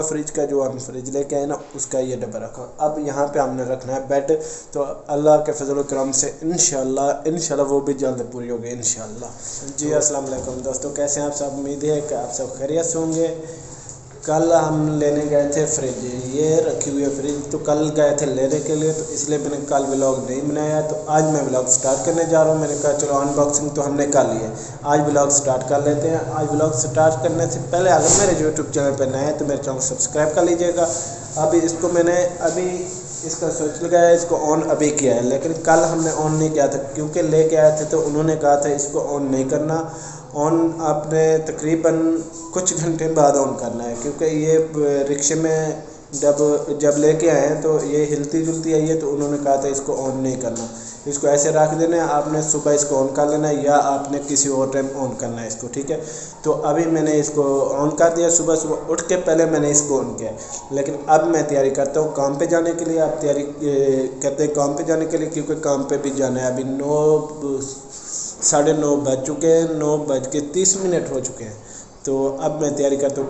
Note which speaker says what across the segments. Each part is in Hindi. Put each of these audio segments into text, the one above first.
Speaker 1: फ्रिज का जो हम फ्रिज लेके आए ना उसका ये डब्बा रखा। अब यहाँ पे हमने रखना है बेड। तो अल्लाह के फजल करम से इंशाल्लाह वो भी जल्द पूरी होगी इंशाल्लाह। जी अस्सलाम वालेकुम दोस्तों, कैसे हैं आप सब? उम्मीद है कि आप सब खैरियत से होंगे। कल हम लेने गए थे फ्रिज, ये रखी हुई है फ्रिज। तो कल गए थे लेने के लिए, तो इसलिए मैंने कल व्लॉग नहीं बनाया। तो आज मैं व्लॉग स्टार्ट करने जा रहा हूँ। मैंने कहा चलो अनबॉक्सिंग तो हमने कर ली है, आज व्लॉग स्टार्ट कर लेते हैं। आज व्लॉग स्टार्ट करने से पहले अगर मेरे यूट्यूब चैनल पर नए हैं तो मेरे चैनल सब्सक्राइब कर लीजिएगा। अभी इसको मैंने इसका स्विच लगाया, इसको ऑन अभी किया है, लेकिन कल हमने ऑन नहीं किया था क्योंकि लेके आए थे तो उन्होंने कहा था इसको ऑन नहीं करना। ऑन आपने तकरीबन कुछ घंटे बाद ऑन करना है, क्योंकि ये रिक्शे में जब लेके आए हैं तो ये हिलती जुलती आई है। तो उन्होंने कहा था इसको ऑन नहीं करना, इसको ऐसे रख देना है। आपने सुबह इसको ऑन कर लेना है या आपने किसी और टाइम ऑन करना है इसको, ठीक है। तो अभी मैंने इसको ऑन कर दिया, सुबह सुबह उठ के पहले मैंने इसको ऑन किया। लेकिन अब मैं तैयारी करता हूँ काम पे जाने के लिए। आप तैयारी करते हैं काम पे जाने के लिए, क्योंकि काम पे भी जाना है। अभी 9:30 बज चुके हैं, 9:30 हो चुके हैं। तो अब मैं तैयारी करता हूँ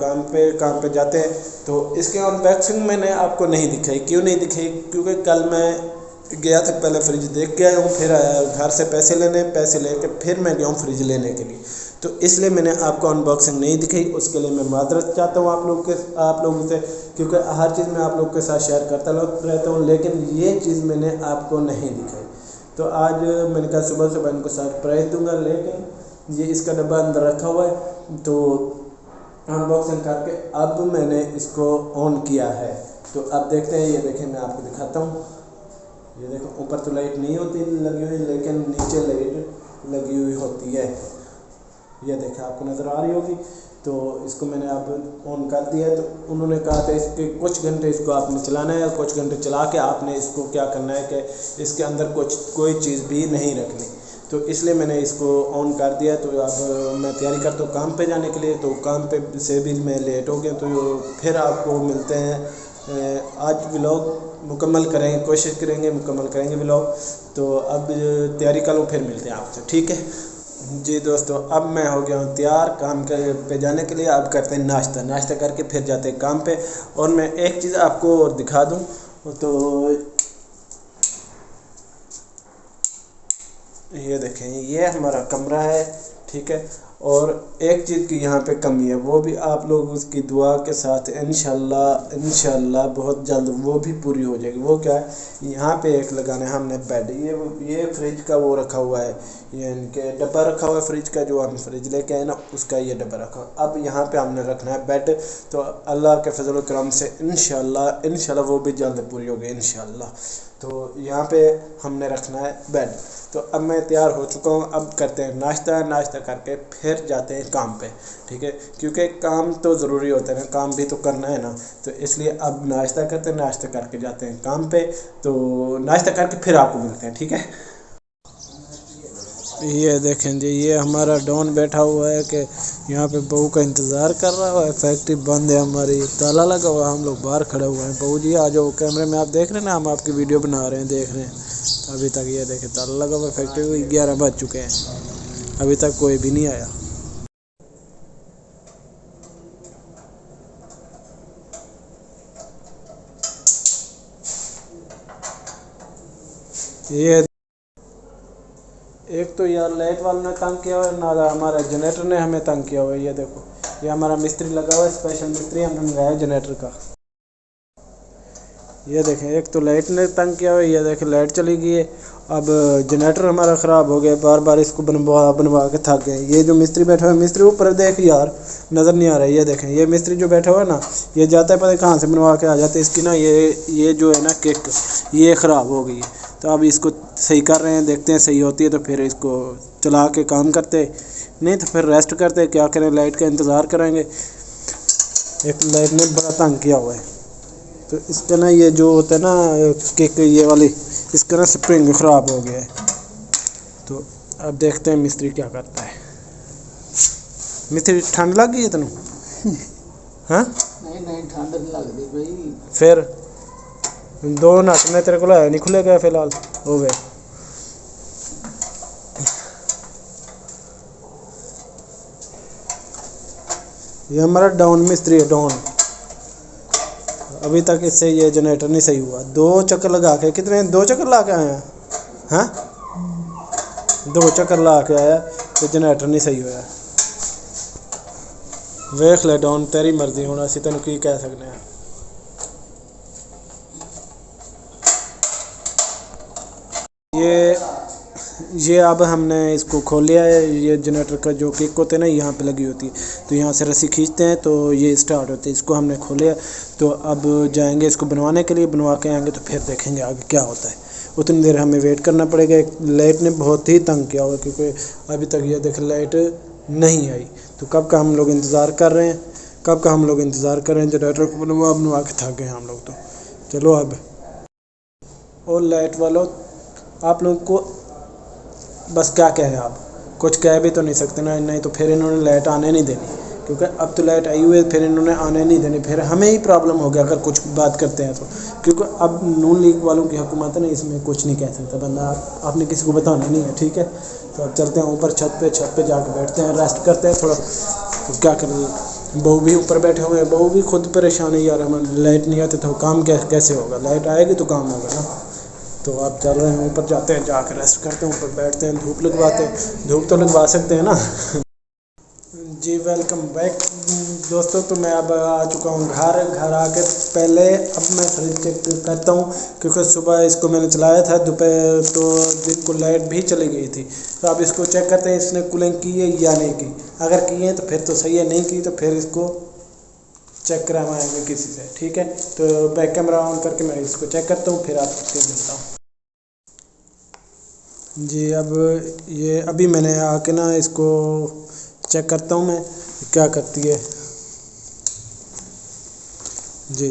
Speaker 1: काम पे जाते हैं। तो इसके अनबॉक्सिंग मैंने आपको नहीं दिखाई। क्यों नहीं दिखाई? क्योंकि कल मैं गया था, पहले फ्रिज देख के आया हूँ, फिर घर से पैसे लेके फिर मैं गया हूँ फ्रिज लेने के लिए। तो इसलिए मैंने आपको अनबॉक्सिंग नहीं दिखाई। उसके लिए मैं माजरत चाहता हूँ आप लोगों से, क्योंकि हर चीज़ मैं आप लोगों के साथ शेयर करता रहता हूँ, लेकिन ये चीज़ मैंने आपको नहीं दिखाई। तो आज मैंने कहा सुबह सुबह इनको सरप्राइज़ दूंगा, लेकिन ये इसका डब्बा अंदर रखा हुआ है। तो अनबॉक्सिंग करके अब मैंने इसको ऑन किया है। तो अब देखते हैं। ये देखें, मैं आपको दिखाता हूँ। ये देखो, ऊपर तो लाइट नहीं होती लगी हुई, लेकिन नीचे लाइट लगी हुई होती है। ये देखें, आपको नज़र आ रही होगी। तो इसको मैंने अब ऑन कर दिया है। तो उन्होंने कहा था इसके कुछ घंटे इसको आपने चलाना है, कुछ घंटे चला के आपने इसको क्या करना है कि इसके अंदर कोई चीज़ भी नहीं रखनी। तो इसलिए मैंने इसको ऑन कर दिया। तो अब मैं तैयारी करता हूँ काम पे जाने के लिए। तो काम पे से भी मैं लेट हो गया, तो फिर आपको मिलते हैं। आज व्लॉग मुकम्मल करेंगे, कोशिश करेंगे मुकम्मल करेंगे व्लॉग। तो अब तैयारी कर लूँ, फिर मिलते हैं आपसे, ठीक है जी दोस्तों। अब मैं हो गया हूँ तैयार काम पे जाने के लिए। अब करते हैं नाश्ता करके फिर जाते हैं काम पे। और मैं एक चीज़ आपको और दिखा दूँ, तो ये देखें, ये हमारा कमरा है, ठीक है। और एक चीज़ की यहाँ पे कमी है, वो भी आप लोग उसकी दुआ के साथ इंशाल्लाह बहुत जल्द वो भी पूरी हो जाएगी। वो क्या है, यहाँ पे एक लगाना है हमने बेड। ये फ्रिज का वो रखा हुआ है, ये इनके डब्बा रखा हुआ है फ्रिज का, जो हम फ्रिज लेके आए ना उसका ये डब्बा रखा। अब यहाँ पे हमने रखना है बेड। तो अल्लाह के फजल करम से इंशाल्लाह वो भी जल्द पूरी होगी इंशाल्लाह। तो यहाँ पे हमने रखना है बेड। तो अब मैं तैयार हो चुका हूँ। अब करते हैं नाश्ता करके फिर जाते हैं काम पे, ठीक है। क्योंकि काम तो ज़रूरी होता है ना, काम भी तो करना है ना। तो इसलिए अब नाश्ता करते हैं, नाश्ता करके जाते हैं काम पे। तो नाश्ता करके फिर आपको मिलते हैं, ठीक है। ये देखें जी, ये हमारा डॉन बैठा हुआ है कि यहाँ पे बहू का इंतज़ार कर रहा है। फैक्ट्री बंद है हमारी, ताला लगा हुआ है, हम लोग बाहर खड़े हुए हैं। बहू जी आ जाओ, कैमरे में आप देख रहे हैं ना, हम आपकी वीडियो बना रहे हैं, देख रहे हैं। अभी तक ये देखें ताला लगा हुआ है फैक्ट्री को। 11 बज चुके हैं, अभी तक कोई भी नहीं आया। ये एक तो यार लाइट वालों ने तंग किया हुआ है, ना हमारा जनरेटर ने हमें तंग किया हुआ है। ये देखो, ये हमारा मिस्त्री लगा हुआ है, स्पेशल मिस्त्री हमने मंगाया जनरेटर का। ये देखें, एक तो लाइट ने तंग किया हुआ है। ये देखें, लाइट चली गई है। अब जनरेटर हमारा ख़राब हो गया, बार इसको बनवा के थक गए। ये जो मिस्त्री बैठा हुआ है, मिस्त्री ऊपर देख यार, नज़र नहीं आ रहा है। ये देखें, ये मिस्त्री जो बैठा हुआ है ना, ये जाता है पता कहाँ से बनवा के आ जाता है। इसकी ना ये जो है ना किक, ये ख़राब हो गई है। तो अब इसको सही कर रहे हैं, देखते हैं सही होती है तो फिर इसको चला के काम करते, नहीं तो फिर रेस्ट करते। क्या करें, लाइट का इंतज़ार करेंगे। एक लाइट ने बड़ा तंग किया हुआ है। तो इसका ना ये जो होता है ना किक, ये वाली, इसका ना स्प्रिंग ख़राब हो गया है। तो अब देखते हैं मिस्त्री क्या करता है। मिस्त्री, ठंड लग गई है तेन? हाँ
Speaker 2: नहीं ठंड नहीं लगती भाई।
Speaker 1: फिर 2 नट में तेरे को है नहीं खुले गए, फिलहाल हो गए। ये हमारा डाउन मिस्त्री है, डाउन। अभी तक इससे ये जनरेटर नहीं सही हुआ। 2 चक्कर लगा के, कितने 2 चक्कर ला के आए हैं? हाँ 2 चक्कर ला के आया तो जनरेटर नहीं सही होया। वेख ले डॉन, तेरी मर्जी, हुण असीं तैनूं की कह सकते हैं। ये अब हमने इसको खोल लिया है। ये जनरेटर का जो किक होते हैं ना, यहाँ पे लगी होती है, तो यहाँ से रस्सी खींचते हैं तो ये स्टार्ट होते हैं। इसको हमने खोलिया, तो अब जाएंगे इसको बनवाने के लिए। बनवा के आएंगे तो फिर देखेंगे आगे क्या होता है। उतनी देर हमें वेट करना पड़ेगा। लाइट ने बहुत ही तंग किया होगा, क्योंकि अभी तक ये देख लाइट नहीं आई। तो कब का हम लोग इंतज़ार कर रहे हैं, जनरेटर को बनवा के थक गए हम लोग। तो चलो अब, और लाइट वालों आप लोग को बस क्या कहें, आप कुछ कह भी तो नहीं सकते ना। नहीं तो फिर इन्होंने लाइट आने नहीं देनी, क्योंकि अब तो लाइट आई हुई है, फिर इन्होंने आने नहीं देनी। फिर हमें ही प्रॉब्लम हो गया अगर कुछ बात करते हैं तो, क्योंकि अब नून लीग वालों की हुकूमत है ना, इसमें कुछ नहीं कह सकता बंदा। आपने किसी को बताना नहीं है, ठीक है। तो अब चलते हैं ऊपर छत पे जाकर बैठते हैं, रेस्ट करते हैं थोड़ा। तो क्या करें, बहू भी ऊपर बैठे हुए हैं, बहू भी खुद परेशान है यार। हमारे लाइट नहीं आती तो काम कैसे होगा? लाइट आएगी तो काम होगा ना। तो अब चल रहे हैं ऊपर, जाते हैं, जाकर रेस्ट करते हैं, ऊपर बैठते हैं, धूप लगवाते हैं। धूप तो लगवा सकते हैं ना। जी वेलकम बैक दोस्तों। तो मैं अब आ चुका हूँ घर आके पहले अब मैं फ्रिज चेक करता हूँ, क्योंकि सुबह इसको मैंने चलाया था, दोपहर तो दिन को लाइट भी चली गई थी। तो अब इसको चेक करते हैं इसने कूलिंग की है या नहीं की। अगर की है तो फिर तो सही है, नहीं की तो फिर इसको चेक करवाएंगे किसी से, ठीक है। तो बैक कैमरा ऑन करके मैं इसको चेक करता हूँ, फिर आपको मिलता हूँ। जी अब ये अभी मैंने आके ना इसको चेक करता हूँ मैं क्या करती है। जी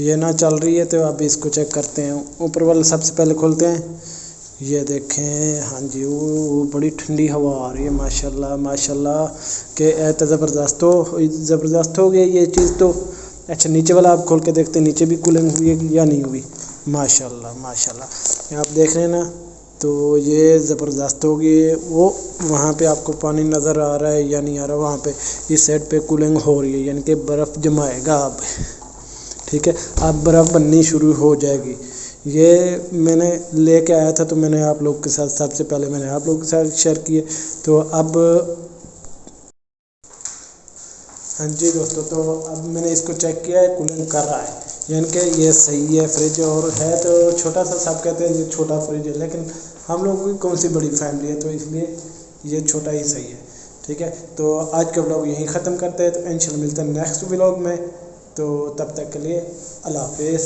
Speaker 1: ये ना चल रही है, तो अभी इसको चेक करते हैं। ऊपर वाला सबसे पहले खोलते हैं। ये देखें, हाँ जी, वो बड़ी ठंडी हवा आ रही है, माशाल्लाह माशाल्लाह के तो ज़बरदस्त हो गई ये चीज़ तो। अच्छा नीचे वाला आप खोल के देखते हैं, नीचे भी कूलिंग हुई है या नहीं हुई। माशाल्लाह माशाल्लाह, आप देख रहे हैं ना, तो ये ज़बरदस्त हो गई है। वो वहाँ पे आपको पानी नज़र आ रहा है या नहीं आ रहा? वहाँ पे इस साइड पे कूलिंग हो रही है, यानी कि बर्फ़ जमाएगा अब, ठीक है। अब बर्फ़ बननी शुरू हो जाएगी। ये मैंने लेके आया था, तो मैंने आप लोग के साथ सबसे पहले मैंने आप लोगों के साथ शेयर किए। तो अब हाँ जी दोस्तों, तो अब मैंने इसको चेक किया है, कूलिंग कर रहा है, यानी कि ये सही है फ्रिज। और है तो छोटा सा, सब कहते हैं ये छोटा फ्रिज है, लेकिन हम लोगों की कौन सी बड़ी फैमिली है, तो इसलिए ये छोटा ही सही है, ठीक है। तो आज का व्लॉग यहीं ख़त्म करते हैं, तो इंशाल्लाह मिलते हैं नेक्स्ट व्लॉग में। तो तब तक के लिए अल्लाह हाफ़िज़।